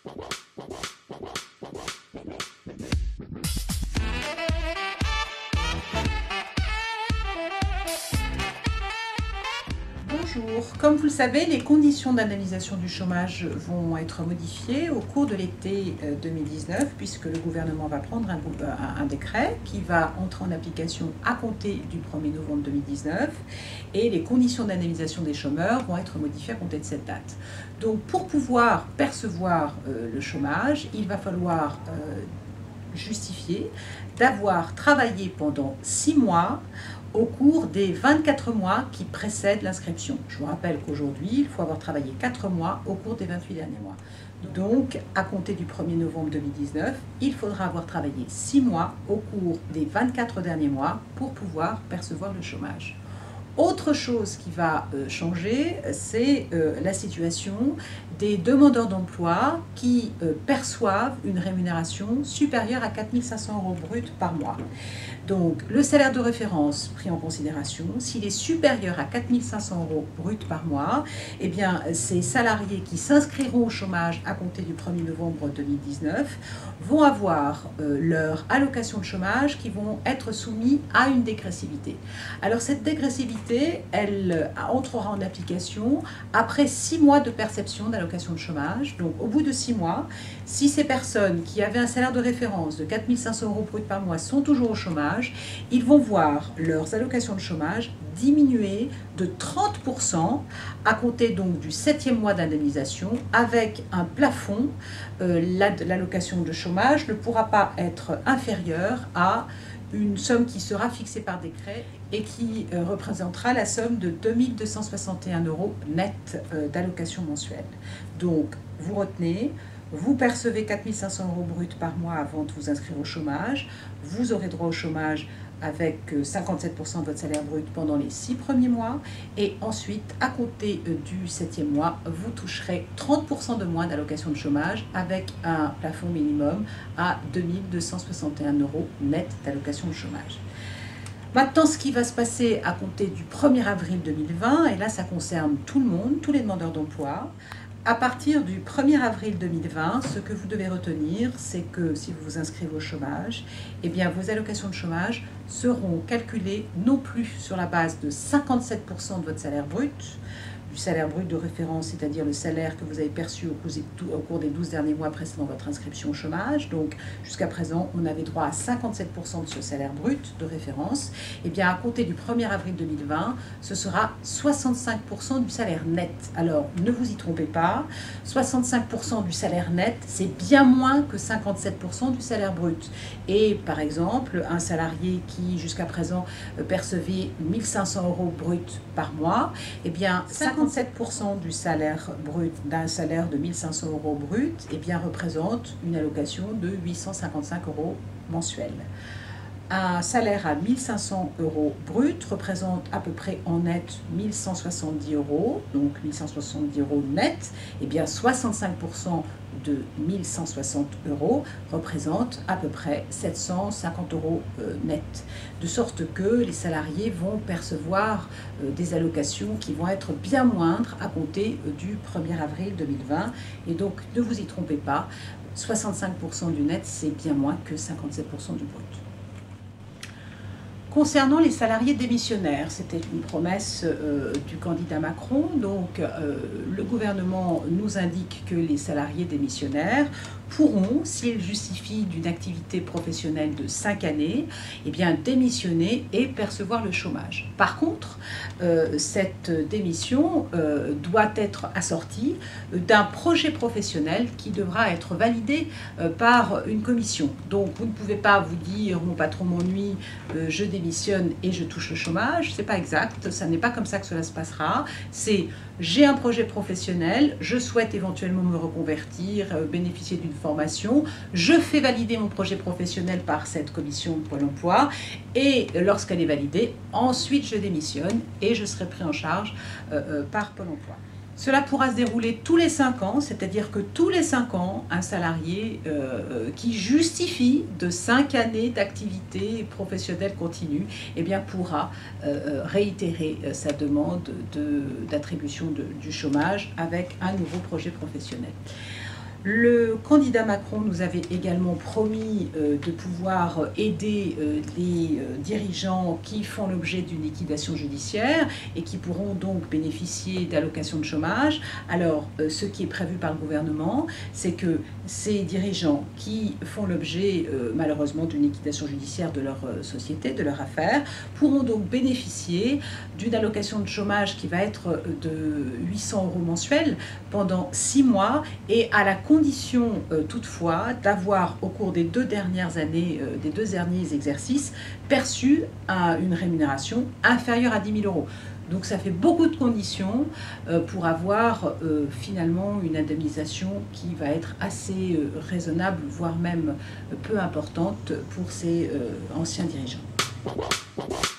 Bonjour. Comme vous le savez, les conditions d'indemnisation du chômage vont être modifiées au cours de l'été 2019 puisque le gouvernement va prendre un décret qui va entrer en application à compter du 1er novembre 2019 et les conditions d'indemnisation des chômeurs vont être modifiées à compter de cette date. Donc pour pouvoir percevoir le chômage, il va falloir justifier d'avoir travaillé pendant 6 mois au cours des 24 mois qui précèdent l'inscription. Je vous rappelle qu'aujourd'hui, il faut avoir travaillé 4 mois au cours des 28 derniers mois. Donc, à compter du 1er novembre 2019, il faudra avoir travaillé 6 mois au cours des 24 derniers mois pour pouvoir percevoir le chômage. Autre chose qui va changer, c'est la situation des demandeurs d'emploi qui perçoivent une rémunération supérieure à 4 500 € brut par mois. Donc, le salaire de référence pris en considération, s'il est supérieur à 4 500 € brut par mois, eh bien, ces salariés qui s'inscriront au chômage à compter du 1er novembre 2019 vont avoir leur allocation de chômage qui vont être soumis à une dégressivité. Alors, cette dégressivité, elle entrera en application après 6 mois de perception d'allocation de chômage. Donc, au bout de 6 mois, si ces personnes qui avaient un salaire de référence de 4 500 € brut par mois sont toujours au chômage, ils vont voir leurs allocations de chômage diminuer de 30% à compter donc du 7e mois d'indemnisation avec un plafond. L'allocation de chômage ne pourra pas être inférieure à une somme qui sera fixée par décret et qui représentera la somme de 2 261 € net d'allocation mensuelle. Donc, vous retenez, vous percevez 4 500 € brut par mois avant de vous inscrire au chômage. Vous aurez droit au chômage avec 57% de votre salaire brut pendant les 6 premiers mois. Et ensuite, à compter du 7e mois, vous toucherez 30% de moins d'allocation de chômage avec un plafond minimum à 2 261 € net d'allocation de chômage. Maintenant, ce qui va se passer à compter du 1er avril 2020, et là ça concerne tout le monde, tous les demandeurs d'emploi. À partir du 1er avril 2020, ce que vous devez retenir, c'est que si vous vous inscrivez au chômage, eh bien, vos allocations de chômage seront calculées non plus sur la base de 57% de votre salaire brut, du salaire brut de référence, c'est-à-dire le salaire que vous avez perçu au cours des 12 derniers mois précédant votre inscription au chômage. Donc, jusqu'à présent, on avait droit à 57% de ce salaire brut de référence. Et bien, à compter du 1er avril 2020, ce sera 65% du salaire net. Alors, ne vous y trompez pas, 65% du salaire net, c'est bien moins que 57% du salaire brut. Et par exemple, un salarié qui, jusqu'à présent, percevait 1 500 € brut par mois, eh bien, 57% du salaire brut d'un salaire de 1 500 € brut eh bien, représente une allocation de 855 € mensuels. Un salaire à 1 500 € brut représente à peu près en net 1 170 €, donc 1 170 € net, et bien 65% de 1 160 € représente à peu près 750 € net. De sorte que les salariés vont percevoir des allocations qui vont être bien moindres à compter du 1er avril 2020. Et donc ne vous y trompez pas, 65% du net, c'est bien moins que 57% du brut. Concernant les salariés démissionnaires, c'était une promesse du candidat Macron. Donc, le gouvernement nous indique que les salariés démissionnaires pourront, s'ils justifient d'une activité professionnelle de 5 années, eh bien, démissionner et percevoir le chômage. Par contre, cette démission doit être assortie d'un projet professionnel qui devra être validé par une commission. Donc, vous ne pouvez pas vous dire « mon patron m'ennuie, je démissionne et je touche le chômage ». C'est pas exact, ça n'est pas comme ça que cela se passera. C'est j'ai un projet professionnel, je souhaite éventuellement me reconvertir, bénéficier d'une formation, je fais valider mon projet professionnel par cette commission de Pôle emploi et lorsqu'elle est validée, ensuite je démissionne et je serai pris en charge par Pôle emploi. Cela pourra se dérouler tous les 5 ans, c'est-à-dire que tous les 5 ans, un salarié qui justifie de 5 années d'activité professionnelle continue eh bien, pourra réitérer sa demande d'attribution du chômage avec un nouveau projet professionnel. Le candidat Macron nous avait également promis de pouvoir aider les dirigeants qui font l'objet d'une liquidation judiciaire et qui pourront donc bénéficier d'allocations de chômage. Alors, ce qui est prévu par le gouvernement, c'est que ces dirigeants qui font l'objet malheureusement d'une liquidation judiciaire de leur société, de leur affaire, pourront donc bénéficier d'une allocation de chômage qui va être de 800 € mensuels pendant 6 mois et à la condition toutefois d'avoir au cours des 2 dernières années, des 2 derniers exercices, perçu une rémunération inférieure à 10 000 €. Donc ça fait beaucoup de conditions pour avoir finalement une indemnisation qui va être assez raisonnable, voire même peu importante pour ces anciens dirigeants.